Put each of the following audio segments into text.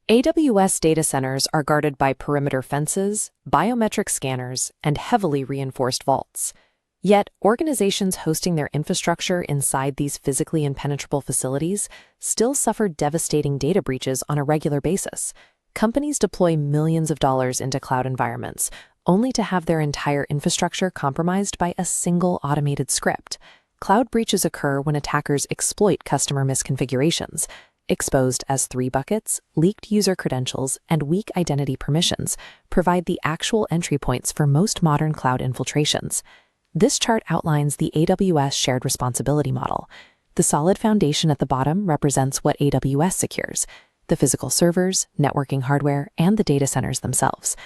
AWS data centers are guarded by perimeter fences, biometric scanners, and heavily reinforced vaults. Yet, organizations hosting their infrastructure inside these physically impenetrable facilities still suffer devastating data breaches on a regular basis. Companies deploy millions of dollars into cloud environments, only to have their entire infrastructure compromised by a single automated script. Cloud breaches occur when attackers exploit customer misconfigurations. Exposed as 3 buckets, leaked user credentials, and weak identity permissions provide the actual entry points for most modern cloud infiltrations. This chart outlines the AWS shared responsibility model. The solid foundation at the bottom represents what AWS secures: the physical servers, networking hardware, and the data centers themselves.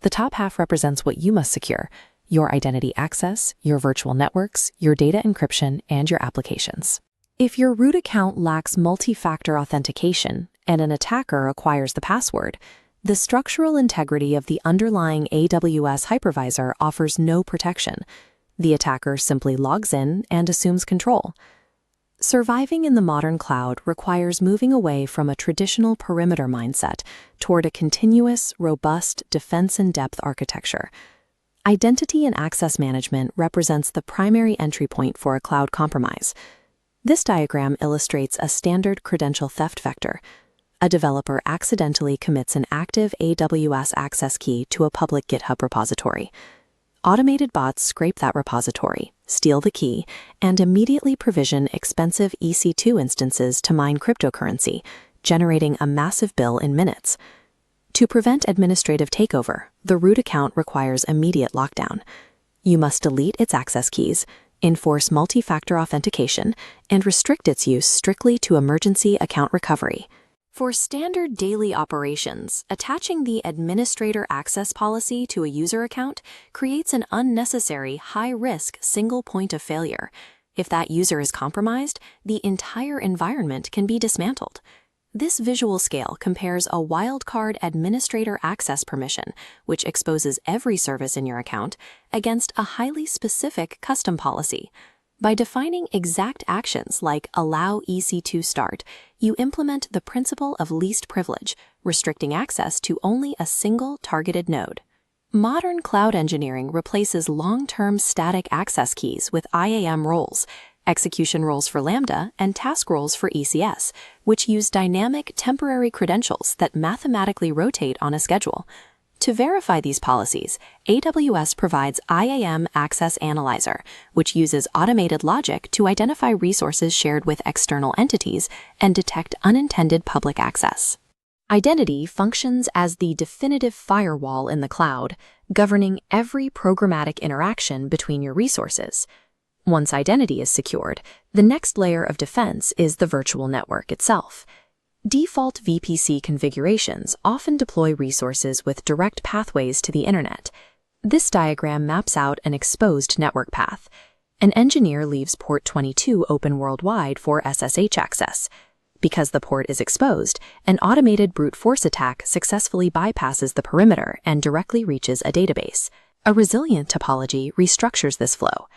The top half represents what you must secure: your identity access, your virtual networks, your data encryption, and your applications. If your root account lacks multi-factor authentication and an attacker acquires the password, the structural integrity of the underlying AWS hypervisor offers no protection. The attacker simply logs in and assumes control. Surviving in the modern cloud requires moving away from a traditional perimeter mindset toward a continuous, robust defense-in-depth architecture. Identity and access management represents the primary entry point for a cloud compromise. This diagram illustrates a standard credential theft vector. A developer accidentally commits an active AWS access key to a public GitHub repository. Automated bots scrape that repository, steal the key, and immediately provision expensive EC2 instances to mine cryptocurrency, generating a massive bill in minutes. To prevent administrative takeover, the root account requires immediate lockdown. You must delete its access keys, enforce multi-factor authentication, and restrict its use strictly to emergency account recovery. For standard daily operations, attaching the administrator access policy to a user account creates an unnecessary, high-risk single point of failure. If that user is compromised, the entire environment can be dismantled. This visual scale compares a wildcard administrator access permission, which exposes every service in your account, against a highly specific custom policy. By defining exact actions like allow EC2 start, you implement the principle of least privilege, restricting access to only a single targeted node. Modern cloud engineering replaces long-term static access keys with IAM roles, execution roles for Lambda, and task roles for ECS, which use dynamic temporary credentials that mathematically rotate on a schedule. To verify these policies, AWS provides IAM Access Analyzer, which uses automated logic to identify resources shared with external entities and detect unintended public access. Identity functions as the definitive firewall in the cloud, governing every programmatic interaction between your resources. Once identity is secured, the next layer of defense is the virtual network itself. Default VPC configurations often deploy resources with direct pathways to the internet. This diagram maps out an exposed network path. An engineer leaves port 22 open worldwide for SSH access. Because the port is exposed, an automated brute force attack successfully bypasses the perimeter and directly reaches a database. A resilient topology restructures this flow.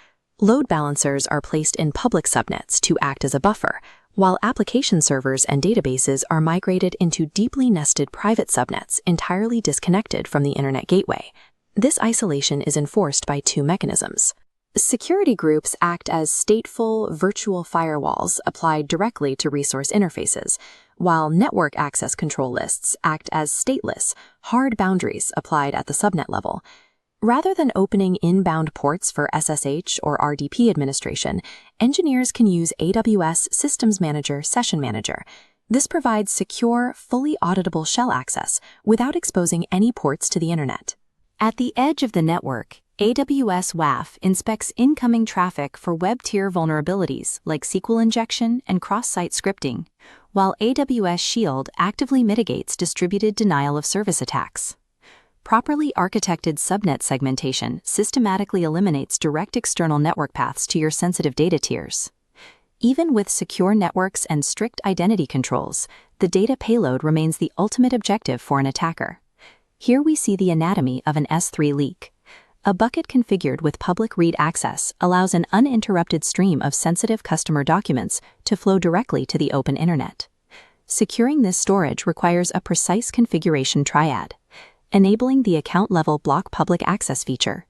Load balancers are placed in public subnets to act as a buffer, while application servers and databases are migrated into deeply nested private subnets entirely disconnected from the Internet gateway. This isolation is enforced by 2 mechanisms. Security groups act as stateful virtual firewalls applied directly to resource interfaces, while network access control lists act as stateless, hard boundaries applied at the subnet level. Rather than opening inbound ports for SSH or RDP administration, engineers can use AWS Systems Manager Session Manager. This provides secure, fully auditable shell access without exposing any ports to the internet. At the edge of the network, AWS WAF inspects incoming traffic for web-tier vulnerabilities like SQL injection and cross-site scripting, while AWS Shield actively mitigates distributed denial-of-service attacks. Properly architected subnet segmentation systematically eliminates direct external network paths to your sensitive data tiers. Even with secure networks and strict identity controls, the data payload remains the ultimate objective for an attacker. Here we see the anatomy of an S3 leak. A bucket configured with public read access allows an uninterrupted stream of sensitive customer documents to flow directly to the open internet. Securing this storage requires a precise configuration triad, enabling the account-level block public access feature,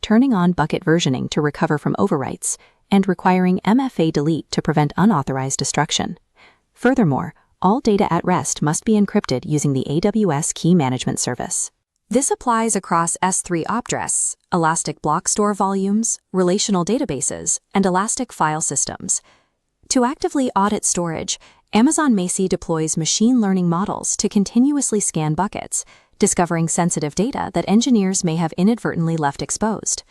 turning on bucket versioning to recover from overwrites, and requiring MFA delete to prevent unauthorized destruction. Furthermore, all data at rest must be encrypted using the AWS Key Management Service. This applies across S3 Opdress, Elastic Block Store volumes, relational databases, and Elastic File Systems. To actively audit storage, Amazon Macie deploys machine learning models to continuously scan buckets, discovering sensitive data that engineers may have inadvertently left exposed.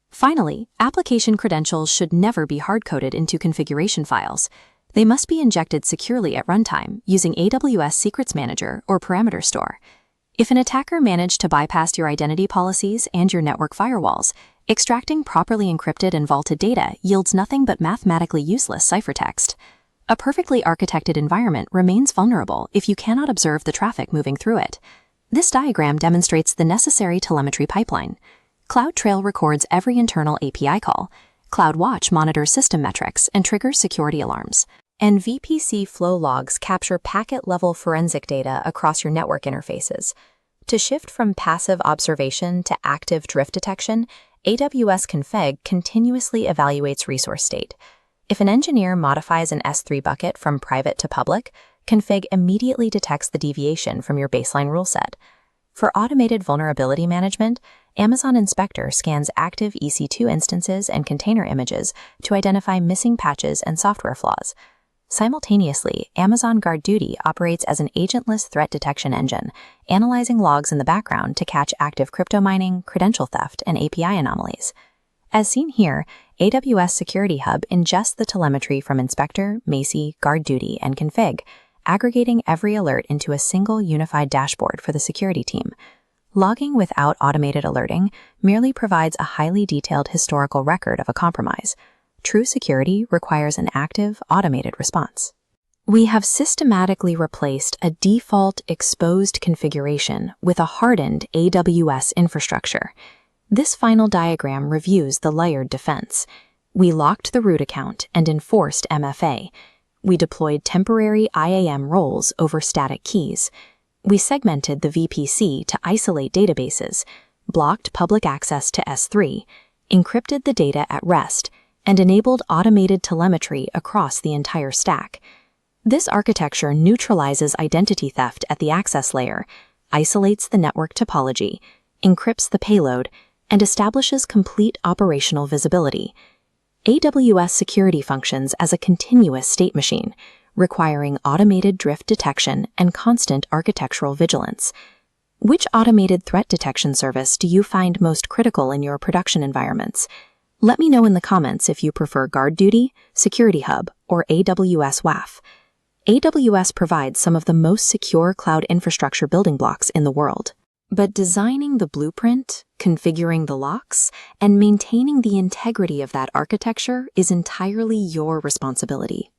Finally, application credentials should never be hard-coded into configuration files. They must be injected securely at runtime using AWS Secrets Manager or Parameter Store. If an attacker managed to bypass your identity policies and your network firewalls, extracting properly encrypted and vaulted data yields nothing but mathematically useless ciphertext. A perfectly architected environment remains vulnerable if you cannot observe the traffic moving through it. This diagram demonstrates the necessary telemetry pipeline. CloudTrail records every internal API call. CloudWatch monitors system metrics and triggers security alarms. And VPC flow logs capture packet-level forensic data across your network interfaces. To shift from passive observation to active drift detection, AWS Config continuously evaluates resource state. If an engineer modifies an S3 bucket from private to public, Config immediately detects the deviation from your baseline rule set. For automated vulnerability management, Amazon Inspector scans active EC2 instances and container images to identify missing patches and software flaws. Simultaneously, Amazon GuardDuty operates as an agentless threat detection engine, analyzing logs in the background to catch active crypto mining, credential theft, and API anomalies. As seen here, AWS Security Hub ingests the telemetry from Inspector, Macie, GuardDuty, and Config, aggregating every alert into a single unified dashboard for the security team. Logging without automated alerting merely provides a highly detailed historical record of a compromise. True security requires an active, automated response. We have systematically replaced a default exposed configuration with a hardened AWS infrastructure. This final diagram reviews the layered defense. We locked the root account and enforced MFA. We deployed temporary IAM roles over static keys. We segmented the VPC to isolate databases, blocked public access to S3, encrypted the data at rest, and enabled automated telemetry across the entire stack. This architecture neutralizes identity theft at the access layer, isolates the network topology, encrypts the payload, and establishes complete operational visibility. AWS security functions as a continuous state machine, requiring automated drift detection and constant architectural vigilance. Which automated threat detection service do you find most critical in your production environments? Let me know in the comments if you prefer GuardDuty, Security Hub, or AWS WAF. AWS provides some of the most secure cloud infrastructure building blocks in the world. But designing the blueprint, configuring the locks, and maintaining the integrity of that architecture is entirely your responsibility.